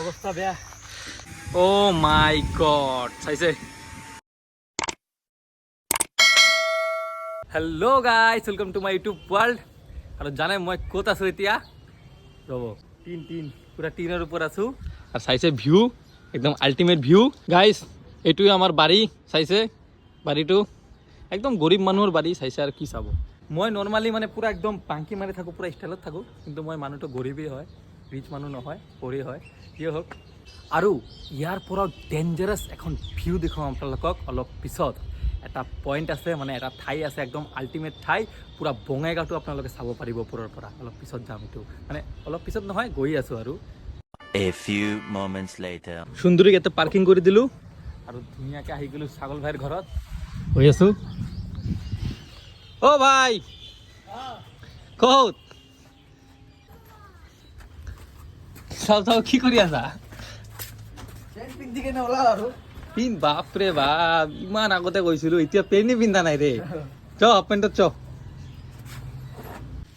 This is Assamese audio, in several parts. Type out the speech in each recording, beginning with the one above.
অৱস্থা বেয়া। অ' মাই গড, চাইছে? Hello' guys, welcome to my YouTube world. আৰু জানে মই ক'ত আছোঁ এতিয়া? ৰ'ব, পুৰা টিনৰ ওপৰত আছোঁ। আৰু চাইছে ভিউ, একদম আল্টিমেট ভিউ। গাইজ, এইটোৱে আমাৰ বাৰী, চাইছে বাৰীটো? একদম গৰীব মানুহৰ বাৰী, চাইছে আৰু কি চাব। মই নৰ্মেলি মানে পুৰা একদম পাংকি মাৰি থাকোঁ, পুৰা ষ্টাইলত থাকোঁ, কিন্তু মই মানুহটো গৰীবেই হয়, ৰিচ মানুহ নহয়, পৰি হয়, কিয় হওক। আৰু ইয়াৰ পৰা ডেঞ্জাৰাছ এখন ভিউ দেখুৱাম আপোনালোকক অলপ পিছত। এটা পইণ্ট আছে, মানে এটা ঠাই আছে, একদম আল্টিমেট ঠাই, পুৰা বঙাইগাঁওটো আপোনালোকে চাব পাৰিব ওপৰৰ পৰা। অলপ পিছত যাম, এইটো মানে অলপ পিছত নহয়, গৈ আছোঁ আৰু। A few moments later. সুন্দৰীক ইয়াতে পাৰ্কিং কৰি দিলোঁ আৰু ধুনীয়াকৈ আহি গ'লোঁ ছাগল ভাইৰ ঘৰত। গৈ আছোঁ। অ' ভাই ক'ত? চাও কি কৰি আছা? বাপৰে বাপ, ইমান আগতে গৈছিলোঁ, এতিয়া পেণ্টে পিন্ধা নাই ৰে। চ হাফ পেণ্টত চ।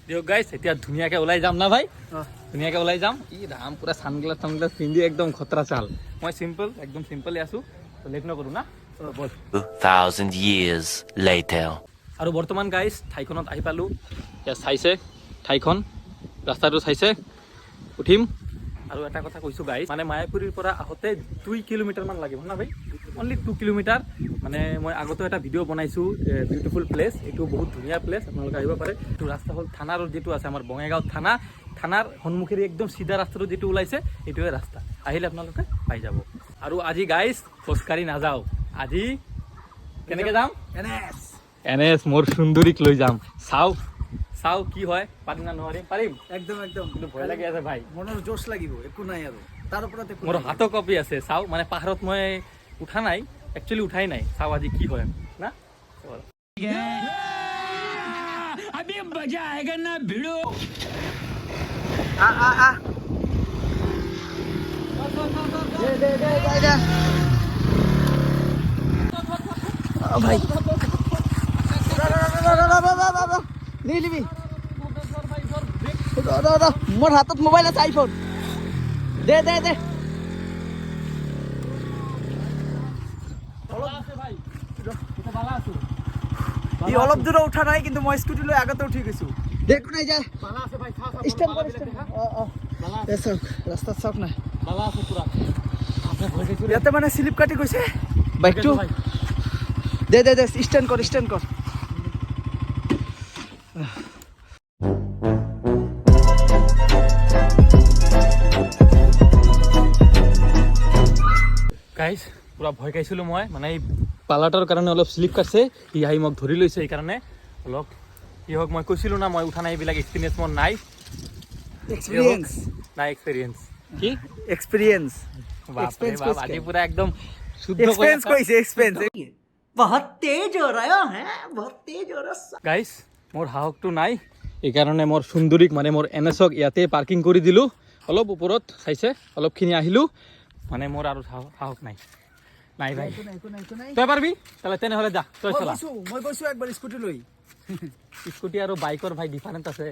দিয়ক গাইছ, এতিয়া ধুনীয়াকৈ ওলাই যাম না ভাই? ধুনীয়াকৈ ওলাই যাম। ই ৰাম, পুৰা ছানগ্লাছ পিন্ধি একদম খতৰা চাল। মই চিম্পল, একদম চিম্পলে আছোঁ, লেট নকৰোঁ না। 2000 years later. আৰু বৰ্তমান গাইছ ঠাইখনত আহি পালোঁ। এতিয়া চাইছে ঠাইখন, ৰাস্তাটো চাইছে, উঠিম। আৰু এটা কথা কৈছোঁ গাইছ, মানে মায়াপুৰীৰ পৰা আহোঁতে 2 কিলোমিটাৰমান লাগিব না ভাই? Only 2 kilometre. মানে মই আগতেও এটা ভিডিঅ' বনাইছোঁ, বিউটিফুল প্লেচ, এইটো বহুত ধুনীয়া প্লেচ, আপোনালোকে আহিব পাৰে। এইটো ৰাস্তা হ'ল থানাৰ যিটো আছে আমাৰ বঙাইগাঁও থানাৰ সন্মুখেৰে একদম চিধা ৰাস্তাটো যিটো ওলাইছে, এইটোৱে ৰাস্তা। আহিলে আপোনালোকে পাই যাব। আৰু আজি গাইছ খোজকাঢ়ি নাযাওঁ, আজি কেনেকৈ যাম? এনএছ মোৰ সুন্দৰীক লৈ যাম। চাও কি হয়, পাৰিম না নোৱাৰিম? পাৰিম, একদম কিন্তু ভয় লাগি আছে ভাই। মনৰ জোশ লাগিব, একো নাই আৰু তাৰ ওপৰত মোৰ হাতো কপি আছে। চাও, মানে পাহাৰত মই উঠা নাই, একচুৱেলি উঠাই নাই। চাও আজি কি হয় না। अभी मजा आएगा ना भिड़ो। ভাই নিলিবি, মোৰ হাতত মোবাইল আছে, আইফোন। দে ই অলপ দূৰ উঠা নাই, কিন্তু মই স্কুটি লৈ আগতে উঠি গৈছো। দেখো নাই যা, ষ্টেণ্ড কৰ, ৰাস্তাত চাওক না, ইয়াতে মানে স্লিপ কাটি গৈছে বাইকটো। দে ষ্টেণ্ড কৰ। গাইছ পুৰা ভয় খাইছিলোঁ মই, মানে এই পালাটোৰ কাৰণে অলপ স্লিপ কাটছে। সি আহি মোক ধৰি লৈছে, সেইকাৰণে অলপ কি হওক, মই কৈছিলোঁ না মই উঠা নাই, এইবিলাক এক্সপিৰিয়েঞ্চ মোৰ নাই। কি এক্সপিৰিয়েঞ্চ আজি পুৰা একদম শুদ্ধ গাইছ। মোৰ সাহসটো নাই, এইকাৰণে মোৰ সুন্দৰীক, মানে মোৰ এনএছক ইয়াতে পাৰ্কিং কৰি দিলোঁ অলপ ওপৰত, চাইছে অলপখিনি আহিলোঁ। মানে মোৰ আৰু সাহস নাই ভাই। তই পাৰিবি? তেনেহ'লে যা, তই চলা। মই গৈছো একবাৰ স্কুটি লৈ। স্কুটি আৰু বাইকৰ ভাই ডিফাৰেঞ্চ আছে,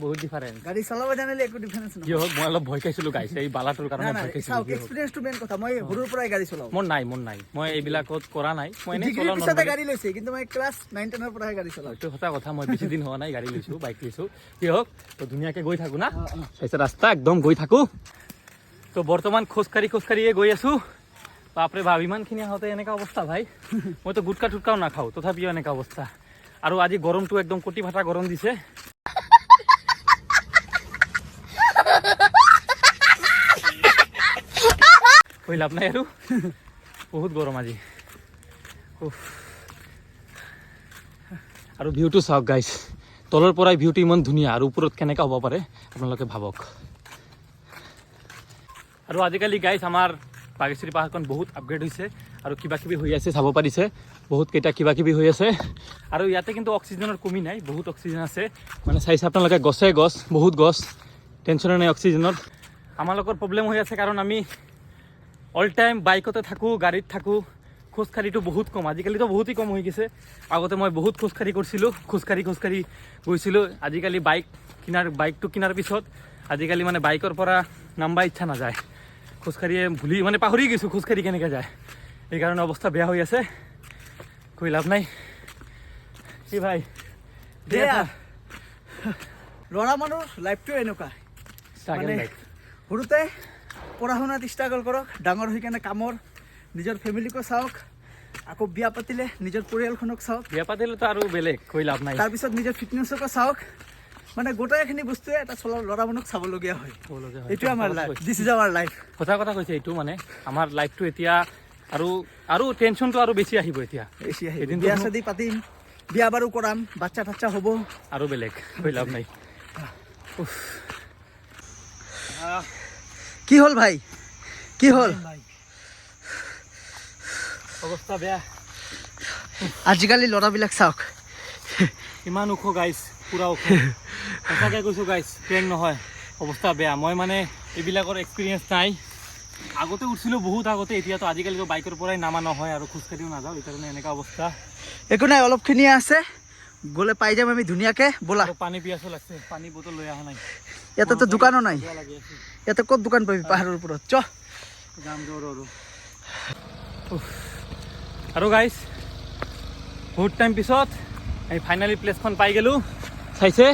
বহুত ডিফাৰেঞ্চ। গাড়ী চলাব জানিলে একো ডিফাৰেঞ্চ নাই। কি হওক, মই অলপ ভয় খাইছিলোঁ গাইছ, এই বালাটোৰ কাৰণে ভয় খাইছিলোঁ। এক্সপিৰিয়েঞ্চটো মেইন কথা। মই সৰুৰ পৰাই গাড়ী চলাওঁ। মোৰ নাই, মই এইবিলাকত কৰা নাই। মই এনেই ডিগ্ৰীৰ পিছতে গাড়ী লৈছে, কিন্তু মই ক্লাছ 9-10ৰ পৰাহে গাড়ী চলাওঁ। এইটো সঁচা কথা, মই বেছি দিন হোৱা নাই গাড়ী লৈছোঁ, বাইক লৈছোঁ। কি হওক, তো ধুনীয়াকৈ গৈ থাকোঁ না, চাইছে ৰাস্তা একদম গৈ থাকোঁ। তো বৰ্তমান খোজকাঢ়িয়ে গৈ আছোঁ। বাপৰে বাপ, ইমানখিনি আহোঁতে এনেকুৱা অৱস্থা ভাই। মইতো গুটকাও নাখাওঁ, তথাপিও এনেকুৱা অৱস্থা। আৰু আজি গৰমটো একদম কটি ফাটা গৰম দিছে। কৈ লাভ নাই আৰু, বহুত গৰম আজি। আৰু ভিউটো চাওক গাইছ, তলৰ পৰাই ভিউটো ইমান ধুনীয়া, আৰু ওপৰত কেনেকুৱা হ'ব পাৰে আপোনালোকে ভাবক। আৰু আজিকালি গাইছ আমাৰ বাঘেশ্বৰী পাহাৰখন বহুত আপগ্ৰেড হৈছে, আৰু কিবাকিবি হৈ আছে, চাব পাৰিছে বহুত কেইটা কিবাকিবি হৈ আছে। আৰু ইয়াতে কিন্তু অক্সিজেনৰ কমি নাই, বহুত অক্সিজেন আছে। মানে চাইছে আপোনালোকে, গছ, বহুত গছ, টেনশ্যনে নাই অক্সিজেনত। আমালোকৰ প্ৰব্লেম হৈ আছে, কাৰণ আমি অল টাইম বাইকতে থাকোঁ, গাড়ীত থাকোঁ। খোজকাঢ়িটো বহুত কম, আজিকালিতো বহুতেই কম হৈ গৈছে। আগতে মই বহুত খোজকাঢ়ি কৰিছিলোঁ, খোজকাঢ়ি গৈছিলোঁ। আজিকালি বাইকটো কিনাৰ পিছত আজিকালি মানে বাইকৰ পৰা নাম্বা ইচ্ছা নাযায়। খোজকাঢ়িয়ে ভুলি মানে পাহৰি গৈছোঁ খোজকাঢ়ি কেনেকৈ যায় সেইকাৰণে অৱস্থা বেয়া হৈ আছে কৈ লাভ নাই কি ভাই ল'ৰা মানুহৰ লাইফটো এনেকুৱা মানে লাইফ সৰুতে পঢ়া শুনাত ষ্ট্ৰাগল কৰক ডাঙৰ হৈ কেনে কামৰ নিজৰ ফেমিলিকো চাওক আকৌ বিয়া পাতিলে নিজৰ পৰিয়ালখনক চাওক বিয়া পাতিলেতো আৰু বেলেগ কৈ লাভ নাই তাৰপিছত নিজৰ ফিটনেছকো চাওক মানে গোটেইখিনি বস্তুৱে এটা ল'ৰা মানুহক চাবলগীয়া হয় এইটোৱে আমাৰ life this is our life সঁচা কথা কৈছে এইটো মানে আমাৰ লাইফটো এতিয়া আৰু টেনশ্যনটো আৰু বেছি আহিব এতিয়া বেছি আহি এদিনতো বিয়া শাদী পাতিম বিয়া বাৰু কৰাম বাচ্চা টাচ্চা হ'ব আৰু বেলেগ কৈ লাভ নাই কি হ'ল ভাই কি হ'ল অৱস্থা বেয়া আজিকালি ল'ৰাবিলাক চাওক ইমান ওখ গাইছ পুৰা ওখ সঁচাকৈ কৈছোঁ গাইছ প্ৰেং নহয় অৱস্থা বেয়া মই মানে এইবিলাকৰ এক্সপিৰিয়েঞ্চ নাই আগতে উঠিছিলোঁ বহুত আগতে এতিয়াতো আজিকালিতো বাইকৰ পৰাই নামা নহয় আৰু খোজকাঢ়িও নাযাওঁ এইকাৰণে এনেকুৱা অৱস্থা একো নাই অলপখিনিয়ে আছে গ'লে পাই যাম আমি ধুনীয়াকৈ ব'লা আৰু পানী পিয়াছো লাগছে পানী বটল লৈ অহা নাই ইয়াতেতো দোকানো নাই বেয়া লাগি আছে ইয়াতে ক'ত দোকান পাবি পাহাৰৰ ওপৰত চ যাম যোৰ আৰু গাইছ বহুত টাইম পিছত আমি ফাইনেলি প্লেচখন পাই গ'লোঁ চাইছে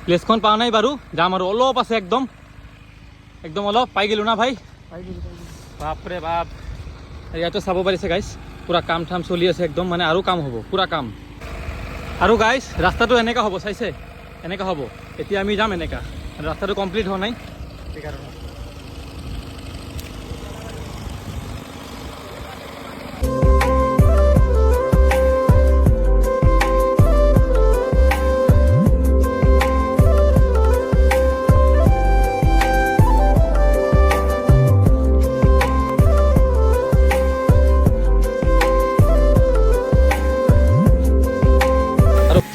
প্লেচখন পোৱা নাই বাৰু যাম আৰু অলপ আছে একদম অলপ পাই গ'লোঁ না ভাই বাপৰে বাপ ইয়াতো চাব পাৰিছে গাইছ পুৰা কাম ঠাম চলি আছে একদম মানে আৰু কাম হ'ব পুৰা কাম আৰু গাইছ ৰাস্তাটো এনেকুৱা হ'ব চাইছে এনেকুৱা হ'ব এতিয়া আমি যাম এনেকুৱা ৰাস্তাটো কমপ্লিট হোৱা নাই সেইকাৰণে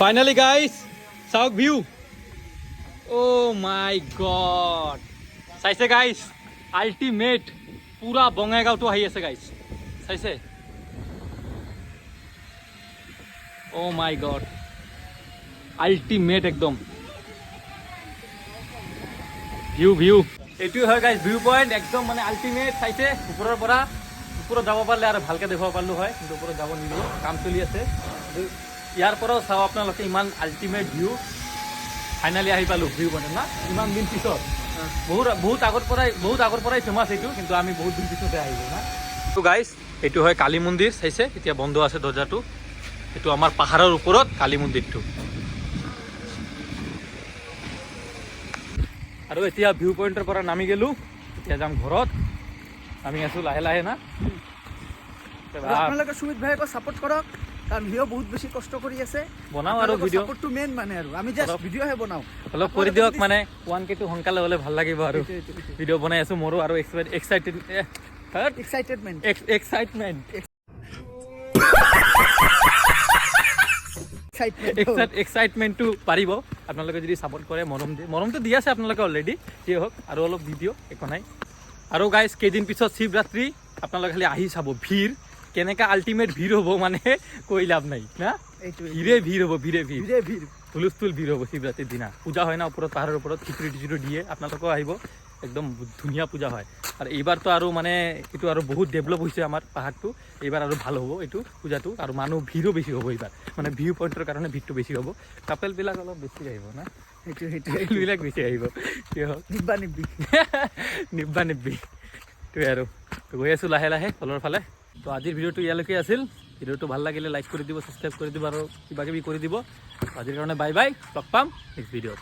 Finally guys, চাওক ভিউ oh my god চাইছে গাইছ আল্টিমেট পুৰা বঙাইগাঁওটো আহি আছে গাইছ চাইছে oh my god আল্টিমেট একদম ভিউ এইটোৱে হয় গাইছ ভিউ পইণ্ট একদম মানে আল্টিমেট চাইছে ওপৰৰ পৰা ওপৰত যাব পাৰিলে আৰু ভালকৈ দেখুৱাব পাৰিলোঁ হয় কিন্তু ওপৰত যাব নিদিলোঁ কাম চলি আছে ইয়াৰ পৰাও চাওঁ আপোনালোকে ইমান আল্টিমেট ভিউ ফাইনেলি আহি পালোঁ ভিউ পইণ্টত না ইমান দিন পিছত বহুত আগৰ পৰাই ফেমাছ এইটো কিন্তু আমি বহুত দিন পিছতে আহিলোঁ না তো গাইছ এইটো হয় কালী মন্দিৰ চাইছে এতিয়া বন্ধ আছে দৰ্জাটো এইটো আমাৰ পাহাৰৰ ওপৰত কালী মন্দিৰটো আৰু এতিয়া ভিউ পইণ্টৰ পৰা নামি গ'লোঁ এতিয়া যাম ঘৰত আমি আছোঁ লাহে লাহে না আপোনালোকে সুমিত ভাইকো ছাপোৰ্ট কৰক কাৰণ ভিডিঅ' বহুত বেছি কষ্ট কৰি আছে বনাওঁ আৰু ভিডিঅ' ছাপোৰ্টটো মেইন মানে আৰু আমি জাষ্ট ভিডিঅ'হে বনাওঁ অলপ কৰি দিয়ক মানে 1K টো সোনকালে হ'লে ভাল লাগিব আৰু ভিডিঅ' বনাই আছোঁ মোৰো আৰু এক্সাইটমেণ্টটো পাৰিব আপোনালোকে যদি ছাপোৰ্ট কৰে মৰমটো দি আছে আপোনালোকে অলৰেডি যিয়ে হওক আৰু অলপ দি দিয়ক একো নাই আৰু গাইজ কেইদিন পিছত শিৱৰাত্ৰি আপোনালোকে খালি আহি চাব ভিৰ কেনেকা আল্টিমেট ভিৰ হ'ব মানে কৈ লাভ নাই না ভিৰ হ'ব ভিৰ হুলস্থুল ভিৰ হ'ব শিৱৰাত্ৰিৰ দিনা পূজা হয় না ওপৰত পাহাৰৰ ওপৰত খিচিৰি টিচিৰি দিয়ে আপোনালোকেও আহিব একদম ধুনীয়া পূজা হয় আৰু এইবাৰতো আৰু মানে এইটো আৰু বহুত ডেভেলপ হৈছে আমাৰ পাহাৰটো এইবাৰ আৰু ভাল হ'ব এইটো পূজাটো আৰু মানুহ ভিৰো বেছি হ'ব এইবাৰ মানে ভিউ পইণ্টৰ কাৰণে ভিৰটো বেছি হ'ব কাপেলবিলাক অলপ বেছি আহিব না সেইটোবিলাক বেছি আহিব কি হওক নিব্বা নিব্বি সেইটোৱে আৰু গৈ আছোঁ লাহে লাহে তলৰ ফালে তো আজিৰ ভিডিঅ'টো ইয়ালৈকে আছিল ভিডিঅ'টো ভাল লাগিলে লাইক কৰি দিব ছাবস্ক্ৰাইব কৰি দিব আৰু কিবা কিবি কৰি দিব আজিৰ কাৰণে বাই বাই লগ পাম নেক্সট ভিডিঅ'ত